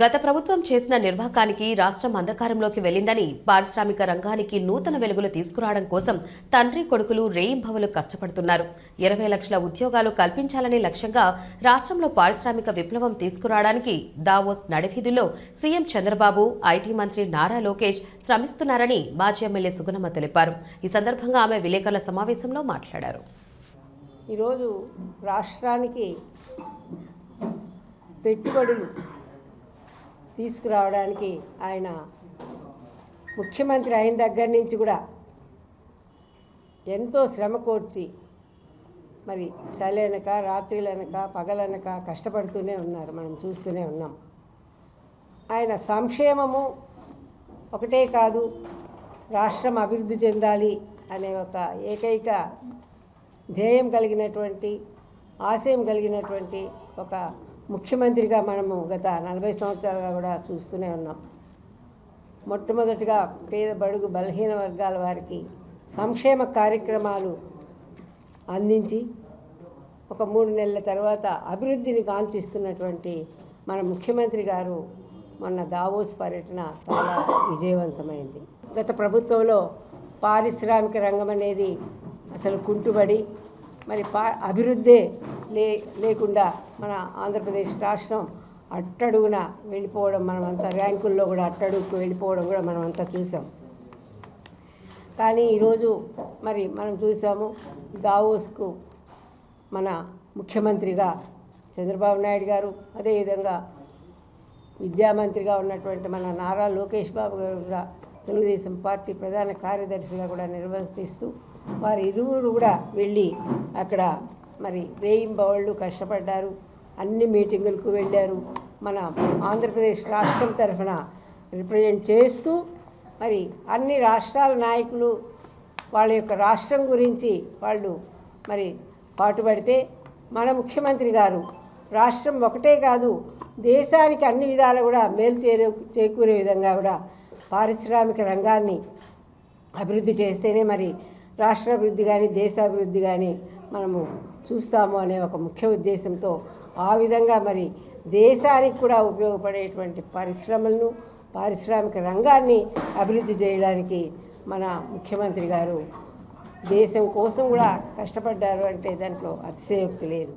గత ప్రభుత్వం చేసిన నిర్వాకానికి రాష్ట్రం అంధకారంలోకి వెళ్లిందని, పారిశ్రామిక రంగానికి నూతన వెలుగులు తీసుకురావడం కోసం తండ్రి కొడుకులు రేయింబవలు కష్టపడుతున్నారు. 20 లక్షల ఉద్యోగాలు కల్పించాలనే లక్ష్యంగా రాష్ట్రంలో పారిశ్రామిక విప్లవం తీసుకురావడానికి దావోస్ నడివీధుల్లో సీఎం చంద్రబాబు, ఐటీ మంత్రి నారా లోకేష్ శ్రమిస్తున్నారని మాజీ ఎమ్మెల్యే సుగుణమ్మ తెలిపారు. ఈ సందర్భంగా ఆమె విలేకరుల సమావేశంలో మాట్లాడారు. ఈరోజు రాష్ట్రానికి పెట్టుబడులు తీసుకురావడానికి ఆయన ముఖ్యమంత్రి అయిన దగ్గర నుంచి కూడా ఎంతో శ్రమ కోర్చి మరి చలనక రాత్రిలనక పగలనక కష్టపడుతూనే ఉన్నారు. మనం చూస్తూనే ఉన్నాం. ఆయన సంక్షేమము ఒకటే కాదు, రాష్ట్రం అభివృద్ధి చెందాలి అనే ఒక ఏకైక ధ్యేయం కలిగినటువంటి, ఆశయం కలిగినటువంటి ఒక ముఖ్యమంత్రిగా మనము గత 40 సంవత్సరాలుగా కూడా చూస్తూనే ఉన్నాం. మొట్టమొదటిగా పేద బడుగు బలహీన వర్గాల వారికి సంక్షేమ కార్యక్రమాలు అందించి ఒక 3 నెలల తర్వాత అభివృద్ధిని కాంక్షిస్తున్నటువంటి మన ముఖ్యమంత్రి గారు మొన్న దావోస్ పర్యటన చాలా విజయవంతమైంది. గత ప్రభుత్వంలో పారిశ్రామిక రంగం అనేది అసలు కుంటుబడి మరి అభివృద్ధే లేకుండా మన ఆంధ్రప్రదేశ్ రాష్ట్రం అట్టడుగున వెళ్ళిపోవడం, మనమంతా ర్యాంకుల్లో కూడా అట్టడుగుకు వెళ్ళిపోవడం కూడా మనమంతా చూసాం. కానీ ఈరోజు మరి మనం చూసాము, దావోస్కు మన ముఖ్యమంత్రిగా చంద్రబాబు నాయుడు గారు, అదేవిధంగా విద్యామంత్రిగా ఉన్నటువంటి మన నారా లోకేష్ బాబు గారు కూడా తెలుగుదేశం పార్టీ ప్రధాన కార్యదర్శిగా కూడా నిర్వర్తిస్తూ వారి ఇరువురు కూడా వెళ్ళి అక్కడ మరి రేయింబవళ్ళు కష్టపడ్డారు. అన్ని మీటింగులకు వెళ్ళారు. మన ఆంధ్రప్రదేశ్ రాష్ట్రం తరఫున రిప్రజెంట్ చేస్తూ మరి అన్ని రాష్ట్రాల నాయకులు వాళ్ళ యొక్క రాష్ట్రం గురించి వాళ్ళు మరి పాటుపడితే, మన ముఖ్యమంత్రి గారు రాష్ట్రం ఒకటే కాదు, దేశానికి అన్ని విధాలు కూడా మేలు చేకూరే విధంగా కూడా పారిశ్రామిక రంగాన్ని అభివృద్ధి చేస్తేనే మరి రాష్ట్ర అభివృద్ధి కానీ దేశాభివృద్ధి కానీ మనము చూస్తాము అనే ఒక ముఖ్య ఉద్దేశంతో ఆ విధంగా మరి దేశానికి కూడా ఉపయోగపడేటువంటి పరిశ్రమలను, పారిశ్రామిక రంగాన్ని అభివృద్ధి చేయడానికి మన ముఖ్యమంత్రి గారు దేశం కోసం కూడా కష్టపడ్డారు అంటే దాంట్లో అతిశయోక్తి లేదు.